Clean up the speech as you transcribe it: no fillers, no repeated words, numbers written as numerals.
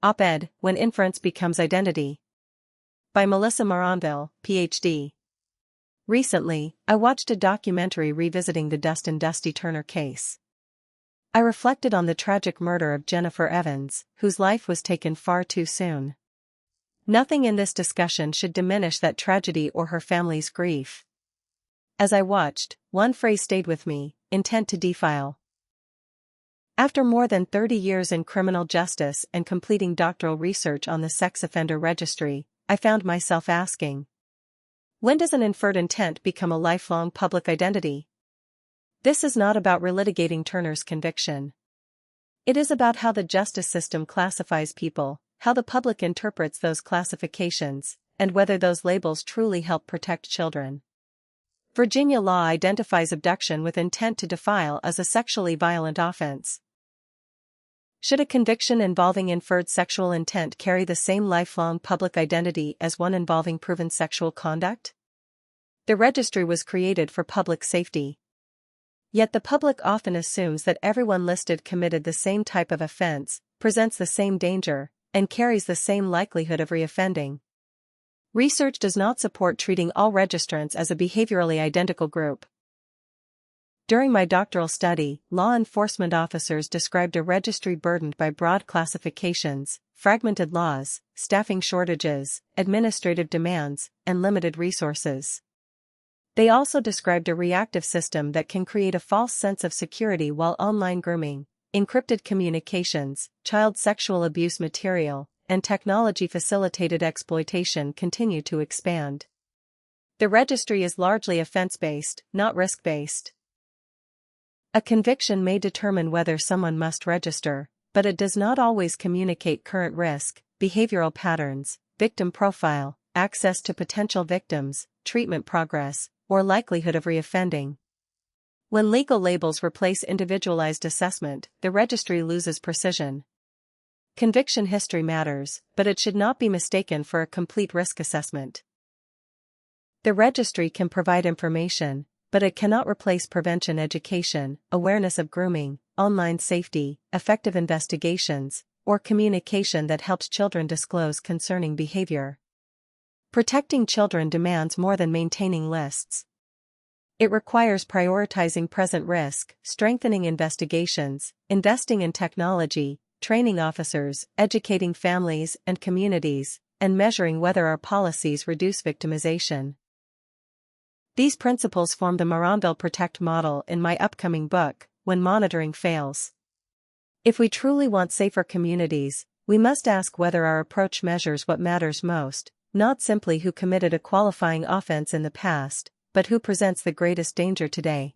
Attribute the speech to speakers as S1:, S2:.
S1: Op-ed, When Inference Becomes Identity. By Melissa Moranville, Ph.D. Recently, I watched a documentary revisiting the Dustin Dusty Turner case. I reflected on the tragic murder of Jennifer Evans, whose life was taken far too soon. Nothing in this discussion should diminish that tragedy or her family's grief. As I watched, one phrase stayed with me: intent to defile. After more than 30 years in criminal justice and completing doctoral research on the sex offender registry, I found myself asking, when does an inferred intent become a lifelong public identity? This is not about relitigating Turner's conviction. It is about how the justice system classifies people, how the public interprets those classifications, and whether those labels truly help protect children. Virginia law identifies abduction with intent to defile as a sexually violent offense. Should a conviction involving inferred sexual intent carry the same lifelong public identity as one involving proven sexual conduct? The registry was created for public safety. Yet the public often assumes that everyone listed committed the same type of offense, presents the same danger, and carries the same likelihood of reoffending. Research does not support treating all registrants as a behaviorally identical group. During my doctoral study, law enforcement officers described a registry burdened by broad classifications, fragmented laws, staffing shortages, administrative demands, and limited resources. They also described a reactive system that can create a false sense of security while online grooming, encrypted communications, child sexual abuse material, and technology-facilitated exploitation continue to expand. The registry is largely offense-based, not risk-based. A conviction may determine whether someone must register, but it does not always communicate current risk, behavioral patterns, victim profile, access to potential victims, treatment progress, or likelihood of reoffending. When legal labels replace individualized assessment, the registry loses precision. Conviction history matters, but it should not be mistaken for a complete risk assessment. The registry can provide information, but it cannot replace prevention education, awareness of grooming, online safety, effective investigations, or communication that helps children disclose concerning behavior. Protecting children demands more than maintaining lists. It requires prioritizing present risk, strengthening investigations, investing in technology, training officers, educating families and communities, and measuring whether our policies reduce victimization. These principles form the Moranville Protect model in my upcoming book, When Monitoring Fails. If we truly want safer communities, we must ask whether our approach measures what matters most, not simply who committed a qualifying offense in the past, but who presents the greatest danger today.